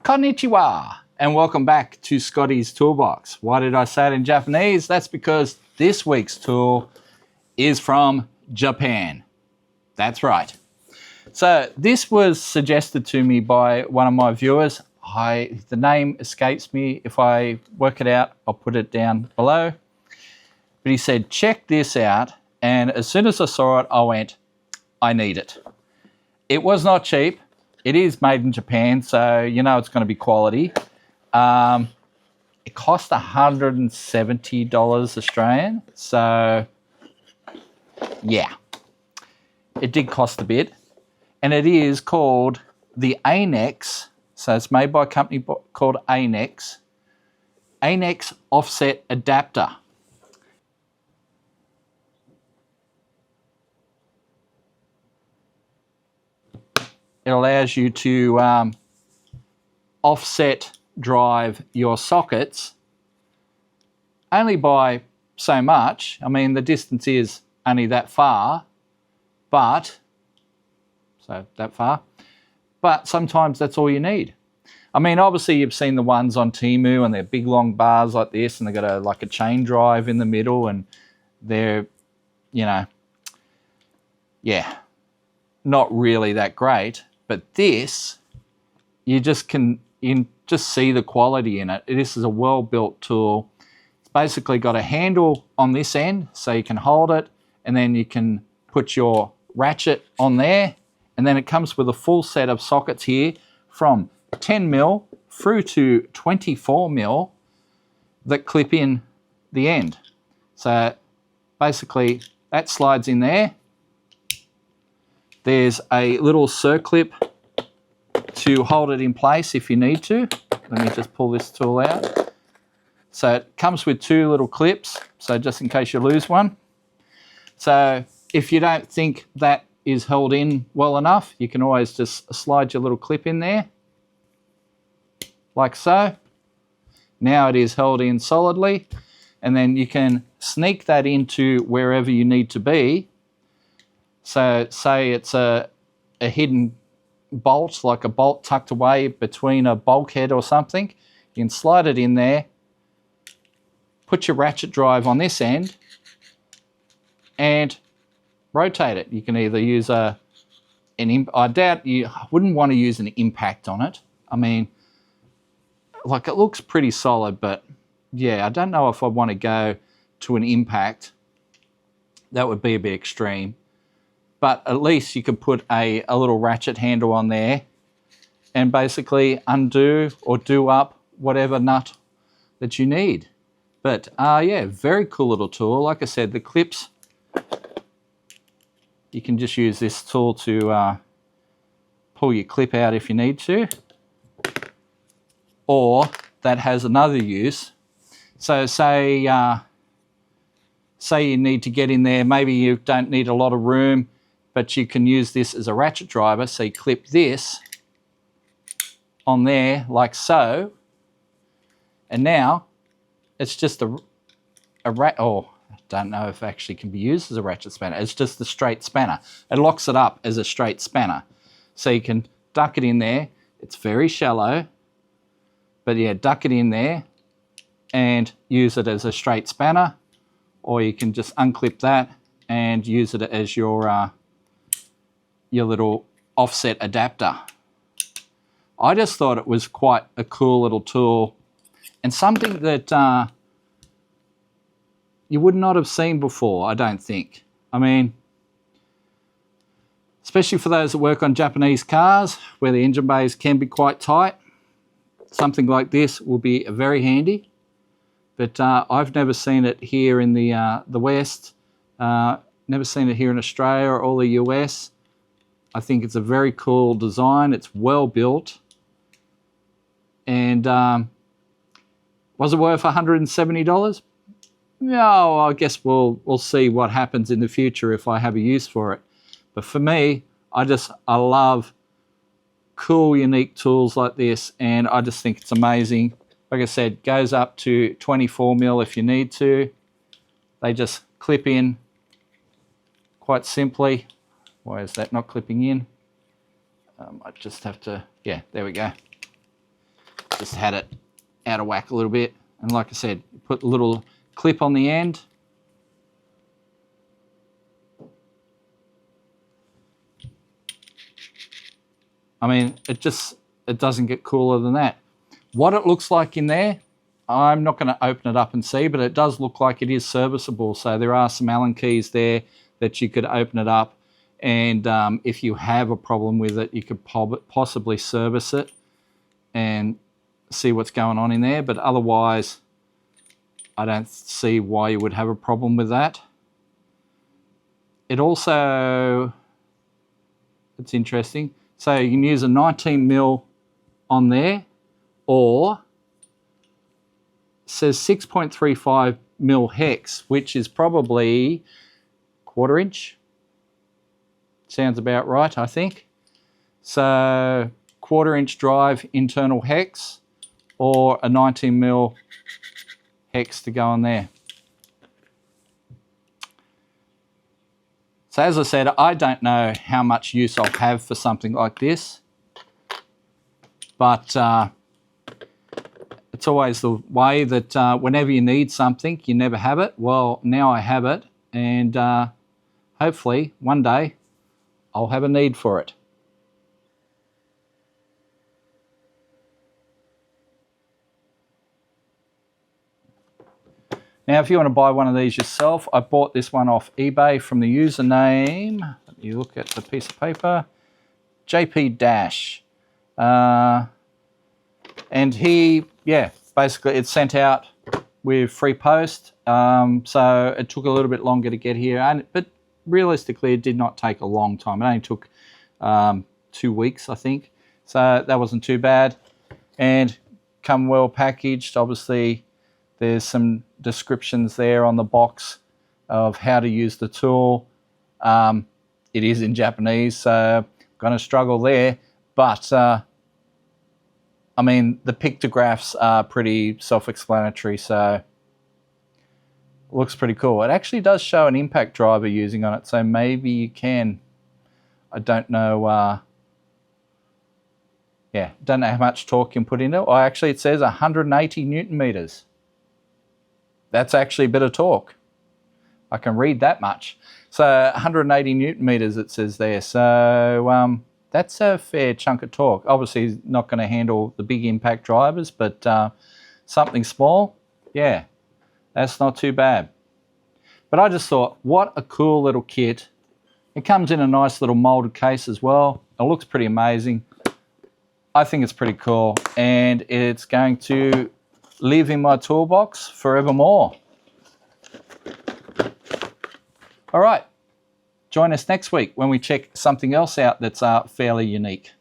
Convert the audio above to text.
Konnichiwa, and welcome back to Scotty's Toolbox. Why did I say it in Japanese? That's because this week's tool is from Japan. That's right. So this was suggested to me by one of my viewers. The name escapes me. If I work it out, I'll put it down below. But he said, check this out. And as soon as I saw it, I went, I need it. It was not cheap. It is made in Japan, so you know it's going to be quality. It cost $170 Australian. So, yeah, it did cost a bit. And it is called the Anex. So it's made by a company called Anex Offset Adaptor. It allows you to offset drive your sockets only by so much. I mean, the distance is only that far, but sometimes that's all you need. I mean, obviously you've seen the ones on Temu and they're big long bars like this and they've got like a chain drive in the middle and they're, you know, yeah, not really that great. But this, you just see the quality in it. This is a well-built tool. It's basically got a handle on this end so you can hold it and then you can put your ratchet on there. And then it comes with a full set of sockets here from 10 mil through to 24 mil that clip in the end. So basically that slides in there. There's a little circlip to hold it in place if you need to. Let me just pull this tool out. So it comes with two little clips, so just in case you lose one. So if you don't think that is held in well enough, you can always just slide your little clip in there, like so. Now it is held in solidly, and then you can sneak that into wherever you need to be. So say it's a hidden bolt, like a bolt tucked away between a bulkhead or something. You can slide it in there, put your ratchet drive on this end, and rotate it. You can either use I doubt you wouldn't want to use an impact on it. I mean, like it looks pretty solid, but yeah, I don't know if I want to go to an impact. That would be a bit extreme. But at least you can put a little ratchet handle on there and basically undo or do up whatever nut that you need. But yeah, very cool little tool. Like I said, the clips, you can just use this tool to pull your clip out if you need to. Or that has another use. So say you need to get in there, maybe you don't need a lot of room, but you can use this as a ratchet driver. So you clip this on there like so. And now it's just I don't know if it actually can be used as a ratchet spanner. It's just a straight spanner. It locks it up as a straight spanner. So you can duck it in there. It's very shallow, but yeah, duck it in there and use it as a straight spanner, or you can just unclip that and use it as your little offset adapter. I just thought it was quite a cool little tool and something that you would not have seen before, I don't think. I mean, especially for those that work on Japanese cars where the engine bays can be quite tight, something like this will be very handy. But I've never seen it here in the West, never seen it here in Australia or the US. I think it's a very cool design. It's well built. And was it worth $170? No, I guess we'll see what happens in the future if I have a use for it. But for me, I love cool, unique tools like this, and I just think it's amazing. Like I said, goes up to 24 mil if you need to. They just clip in quite simply. Why is that not clipping in? I just have to, yeah, there we go. just had it out of whack a little bit. And like I said, put a little clip on the end. I mean, it doesn't get cooler than that. What it looks like in there, I'm not going to open it up and see, but it does look like it is serviceable. So there are some Allen keys there that you could open it up. And if you have a problem with it, you could possibly service it and see what's going on in there. But otherwise, I don't see why you would have a problem with that. It also, it's interesting. So you can use a 19mm on there, or it says 6.35mm hex, which is probably 1/4 inch. Sounds about right, I think. So 1/4 inch drive internal hex, or a 19mm hex to go on there. So as I said, I don't know how much use I'll have for something like this, but it's always the way that whenever you need something, you never have it. Well, now I have it, and hopefully one day I'll have a need for it. Now, if you want to buy one of these yourself, I bought this one off eBay from the username. Let me look at the piece of paper. JP Dash. And he, yeah, basically it's sent out with free post. So it took a little bit longer to get here, but realistically it did not take a long time. It only took 2 weeks, I think. So that wasn't too bad. And come well packaged. Obviously, there's some descriptions there on the box of how to use the tool. It is in Japanese, so I'm going to struggle there. But, I mean, the pictographs are pretty self-explanatory, so it looks pretty cool. It actually does show an impact driver using on it, so maybe you can. I don't know. Yeah, don't know how much torque you can put in it. Or actually, it says 180 Newton meters. That's actually a bit of torque. I can read that much. So 180 Newton meters it says there. So that's a fair chunk of torque. Obviously not going to handle the big impact drivers, but something small, yeah, that's not too bad. But I just thought, what a cool little kit. It comes in a nice little molded case as well. It looks pretty amazing. I think it's pretty cool, and it's going to live in my toolbox forevermore. All right, join us next week when we check something else out that's fairly unique.